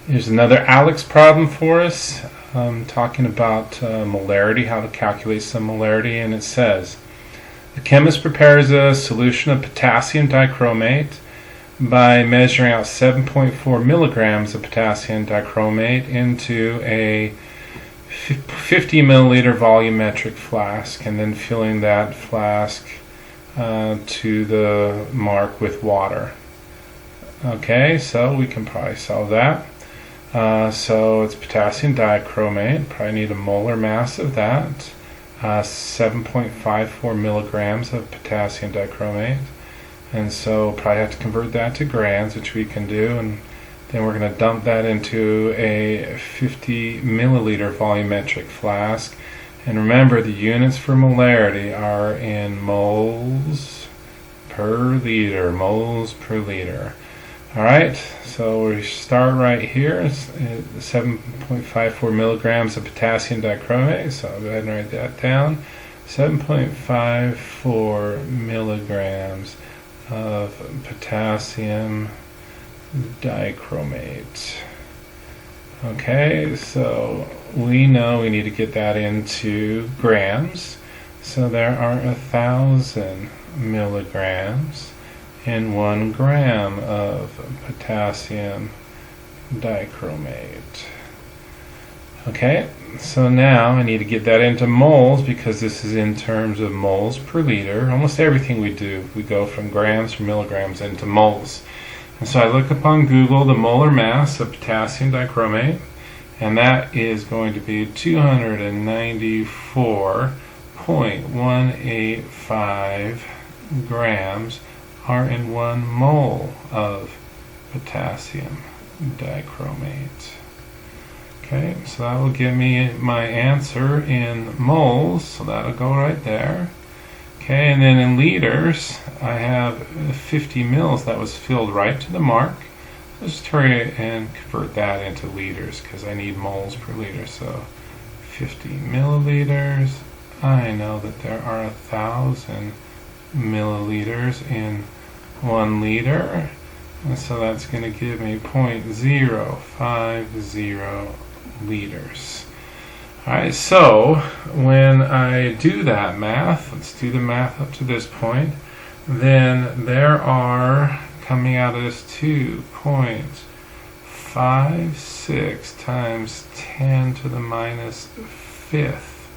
Here's another ALEKS problem for us, talking about molarity, how to calculate some molarity, and it says, the chemist prepares a solution of potassium dichromate by measuring out 7.4 milligrams of potassium dichromate into a 50 milliliter volumetric flask, and then filling that flask to the mark with water. Okay, so we can probably solve that. So it's potassium dichromate, probably need a molar mass of that, 7.54 milligrams of potassium dichromate, and so probably have to convert that to grams, which we can do, and then we're going to dump that into a 50 milliliter volumetric flask. And remember, the units for molarity are in moles per liter, Alright, so we start right here. It's 7.54 milligrams of potassium dichromate, so I'll go ahead and write that down. 7.54 milligrams of potassium dichromate. Okay, so we know we need to get that into grams. So there are 1,000 milligrams in 1 gram of potassium dichromate. Okay, so now I need to get that into moles, because this is in terms of moles per liter. Almost everything we do, we go from grams or milligrams into moles. And so I look up on Google the molar mass of potassium dichromate, and that is going to be 294.185 grams are in 1 mole of potassium dichromate. Okay, so that will give me my answer in moles, so that'll go right there. Okay, and then in liters, I have 50 mils that was filled right to the mark. Let's hurry and convert that into liters, because I need moles per liter. So 50 milliliters. I know that there are 1,000 milliliters in 1 liter, and so that's going to give me 0.050 liters. Alright, so when I do that math, let's do the math up to this point, then there are, coming out of this, 2.56 times 10 to the minus 5th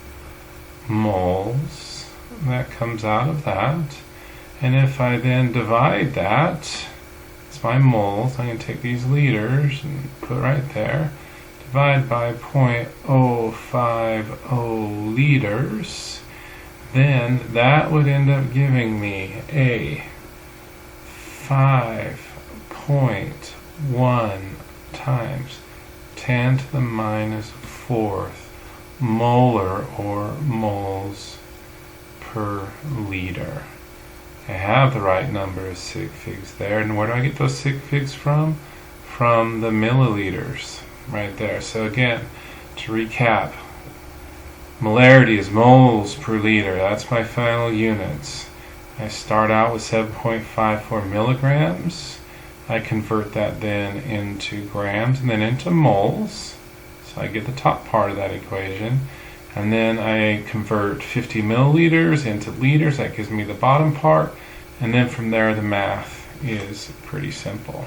moles. That comes out of that. And if I then divide that, it's my moles, I'm going to take these liters and put right there, divide by 0.050 liters, then that would end up giving me a 5.1 times 10 to the minus 4th molar, or moles per liter. I have the right number of sig figs there, and where do I get those sig figs from? From the milliliters, right there. So again, to recap, molarity is moles per liter. That's my final units. I start out with 7.54 milligrams. I convert that then into grams and then into moles. So I get the top part of that equation. And then I convert 50 milliliters into liters. That gives me the bottom part. And then from there, the math is pretty simple.